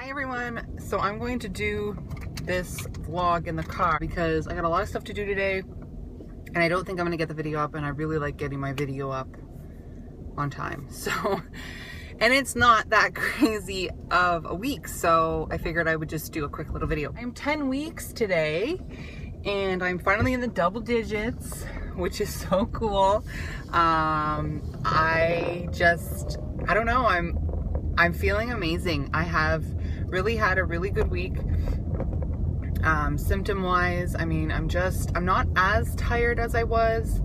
Hi everyone, so I'm going to do this vlog in the car because I got a lot of stuff to do today and I don't think I'm going to get the video up, and I really like getting my video up on time. So, and it's not that crazy of a week, so I figured I would just do a quick little video. I'm 10 weeks today and I'm finally in the double digits, which is so cool. I don't know, I'm feeling amazing. I have really had a really good week. Symptom wise, I mean, I'm not as tired as I was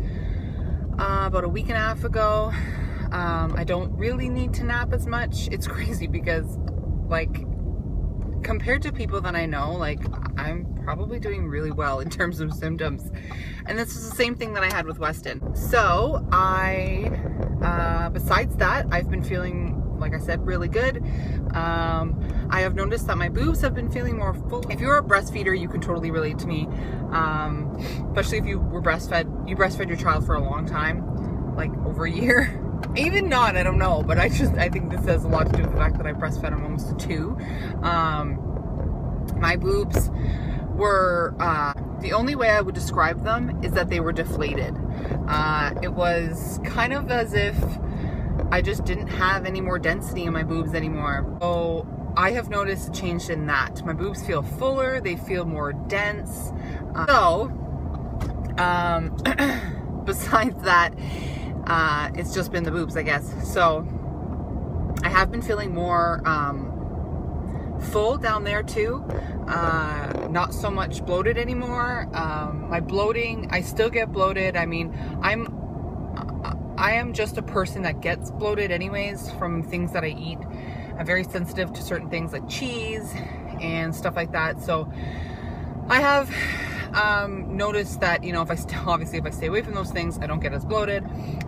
about a week and a half ago. I don't really need to nap as much. It's crazy because, like, compared to people that I know, like, I'm probably doing really well in terms of symptoms. And this is the same thing that I had with Weston. So besides that, I've been feeling, like I said, really good. I have noticed that my boobs have been feeling more full. If you're a breastfeeder, you can totally relate to me. Especially if you were you breastfed your child for a long time, like over a year. Even not, I don't know, but I think this has a lot to do with the fact that I breastfed him almost to 2. My boobs were, the only way I would describe them is that they were deflated. It was kind of as if I just didn't have any more density in my boobs anymore. So I have noticed a change in that. My boobs feel fuller, they feel more dense. Besides that, it's just been the boobs, I guess. So I have been feeling more full down there too. Not so much bloated anymore. My bloating, I still get bloated. I mean, I am just a person that gets bloated anyways from things that I eat. I'm very sensitive to certain things like cheese and stuff like that. So I have noticed that, you know, obviously if I stay away from those things, I don't get as bloated.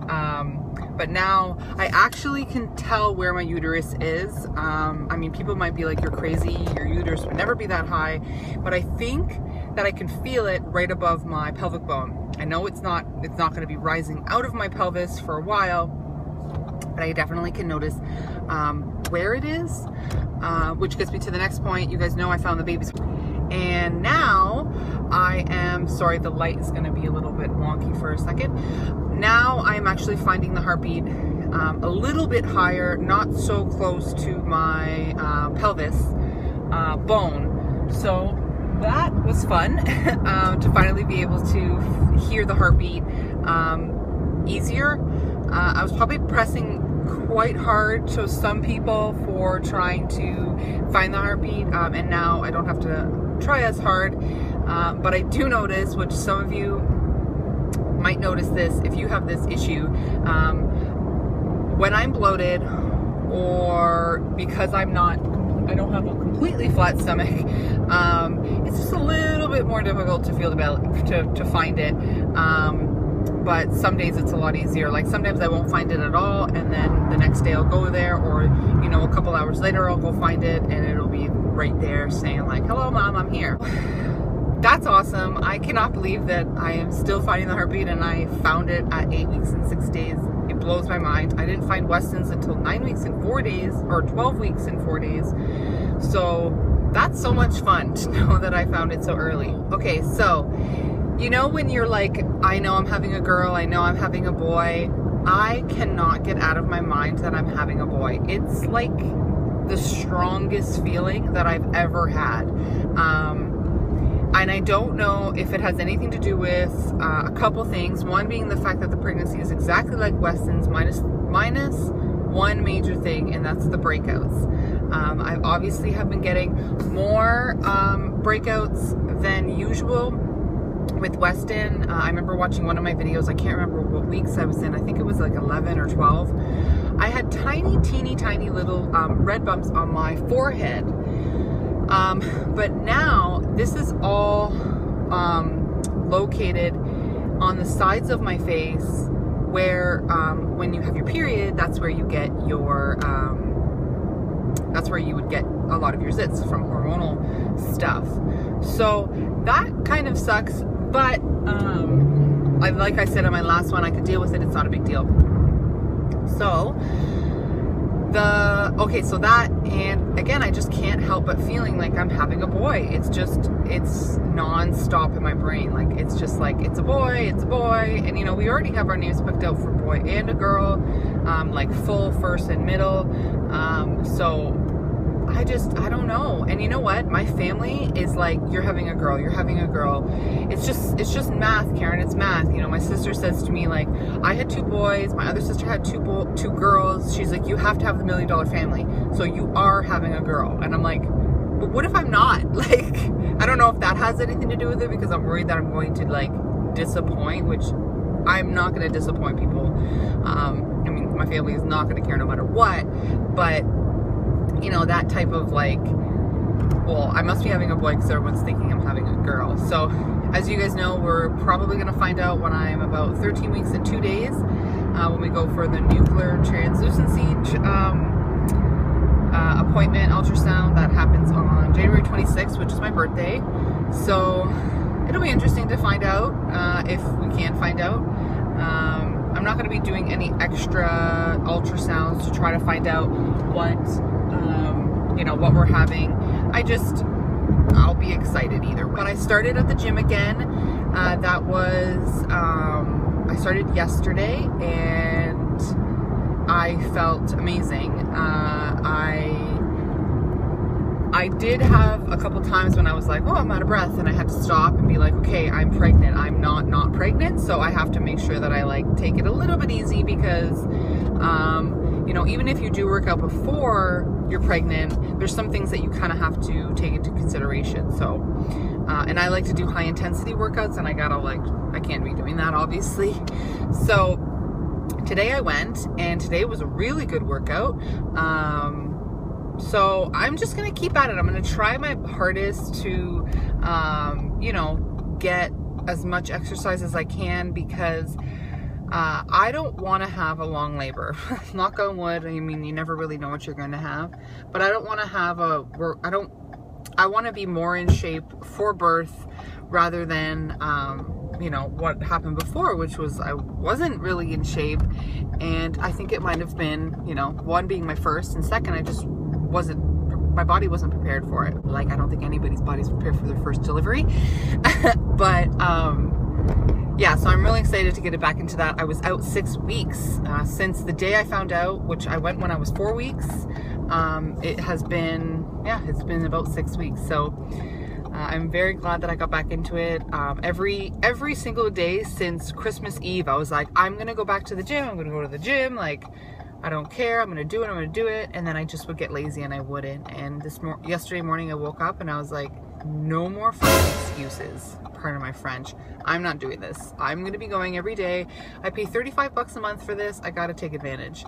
But now I actually can tell where my uterus is. I mean, people might be like, you're crazy, your uterus would never be that high, but I think that I can feel it right above my pelvic bone. I know it's not going to be rising out of my pelvis for a while, but I definitely can notice where it is, which gets me to the next point. You guys know I found the baby's, and now I am, sorry, the light is going to be a little bit wonky for a second. Now I'm actually finding the heartbeat a little bit higher, not so close to my pelvis bone. So that was fun to finally be able to hear the heartbeat easier. I was probably pressing quite hard to some people for trying to find the heartbeat, and now I don't have to try as hard, but I do notice, which some of you might notice this if you have this issue, when I'm bloated, or because I don't have a completely flat stomach, it's just a little bit more difficult to feel the belly, to find it. But some days it's a lot easier. Like sometimes I won't find it at all, and then the next day I'll go there, or, you know, a couple hours later I'll go find it and it'll be right there saying like, hello mom, I'm here. That's awesome. I cannot believe that I am still finding the heartbeat and I found it at 8 weeks and 6 days. It blows my mind. I didn't find Weston's until 9 weeks and 4 days, or 12 weeks and 4 days. So that's so much fun to know that I found it so early. Okay, so, you know, when you're like, I know I'm having a girl, I know I'm having a boy, I cannot get out of my mind that I'm having a boy. It's like the strongest feeling that I've ever had. And I don't know if it has anything to do with a couple things. One being the fact that the pregnancy is exactly like Weston's, minus one major thing, and that's the breakouts. I obviously have been getting more breakouts than usual with Weston. I remember watching one of my videos, I can't remember what weeks I was in, I think it was like 11 or 12. I had teeny tiny little red bumps on my forehead. But now this is all located on the sides of my face, where when you have your period, that's where you get your that's where you would get a lot of your zits from hormonal stuff. So that kind of sucks, but like I said in my last one, I could deal with it. It's not a big deal. So Okay, so that, and again, I just can't help but feeling like I'm having a boy. It's non-stop in my brain. Like, it's just like, it's a boy, and you know, we already have our names booked out for a boy and a girl, like full first and middle, so I don't know. And you know what? My family is like, you're having a girl. It's just math, Karen. It's math. You know, my sister says to me, like, I had 2 boys. My other sister had two girls. She's like, you have to have the $1 million family. So you are having a girl. And I'm like, but what if I'm not? Like, I don't know if that has anything to do with it, because I'm worried that I'm going to like disappoint, which I'm not going to disappoint people. I mean, my family is not going to care no matter what, but you know, that type of like, well, I must be having a boy because everyone's thinking I'm having a girl. So as you guys know, we're probably going to find out when I'm about 13 weeks and 2 days, when we go for the nuclear translucency appointment ultrasound that happens on January 26th, which is my birthday. So it'll be interesting to find out, if we can find out. I'm not going to be doing any extra ultrasounds to try to find out what, you know, what we're having. I'll be excited either way. But I started at the gym again. I started yesterday and I felt amazing. I did have a couple times when I was like, oh, I'm out of breath, and I had to stop and be like, okay, I'm pregnant. I'm not pregnant, so I have to make sure that I like take it a little bit easy, because you know, even if you do work out before you're pregnant, there's some things that you kind of have to take into consideration. So and I like to do high intensity workouts, and I can't be doing that, obviously. So today I went, and today was a really good workout. So I'm just going to keep at it. I'm going to try my hardest to, you know, get as much exercise as I can, because I don't want to have a long labor. Knock on wood. I mean, you never really know what you're going to have, but I don't want to have I want to be more in shape for birth rather than, you know, what happened before, which was I wasn't really in shape. And I think it might have been, you know, one being my first, and second, my body wasn't prepared for it. Like, I don't think anybody's body's prepared for their first delivery. But yeah, so I'm really excited to get it back into that. I was out 6 weeks since the day I found out, which I went when I was 4 weeks. It has been, yeah, it's been about 6 weeks. So I'm very glad that I got back into it. Every single day since Christmas Eve, I was like, I'm gonna go back to the gym. I'm gonna go to the gym. Like, I don't care. I'm gonna do it. And then I just would get lazy and I wouldn't. And yesterday morning I woke up and I was like, no more fucking excuses. Pardon my French. I'm not doing this. I'm gonna be going every day. I pay $35 a month for this. I gotta take advantage.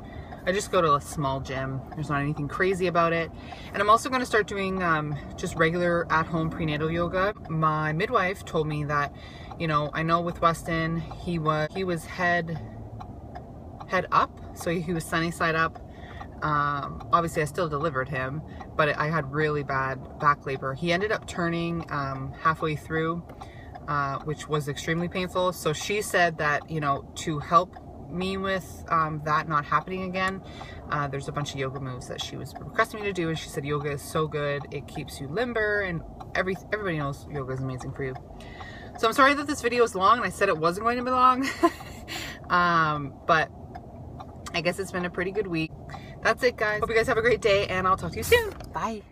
I just go to a small gym. There's not anything crazy about it. And I'm also gonna start doing just regular at-home prenatal yoga. My midwife told me that, you know, I know with Weston, he was head up, so he was sunny side up. Obviously I still delivered him, but I had really bad back labor. He ended up turning halfway through, which was extremely painful. So she said that, you know, to help me with that not happening again, there's a bunch of yoga moves that she was requesting me to do, and she said yoga is so good, it keeps you limber, and everybody knows yoga is amazing for you. So I'm sorry that this video is long, and I said it wasn't going to be long. But I guess it's been a pretty good week. That's it, guys. Hope you guys have a great day, and I'll talk to you soon. Bye.